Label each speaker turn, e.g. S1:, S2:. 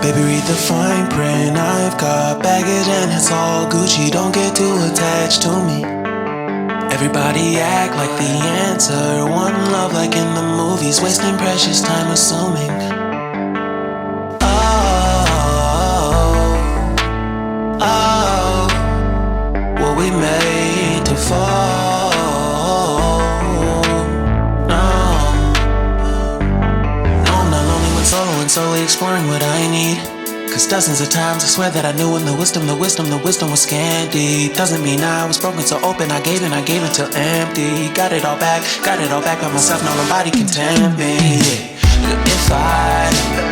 S1: Baby, read the fine print. I've got baggage and it's all Gucci. Don't get too attached to me. Everybody act like the answer. One love like in the movies. Wasting precious time assuming. Oh, were we made to fall? No, I'm not lonely when solo and solely exploring what I need. Cause dozens of times I swear that I knew when the wisdom was scanty. Doesn't mean I was broken so open, I gave until empty. Got it all back by myself, now nobody can tempt me. If I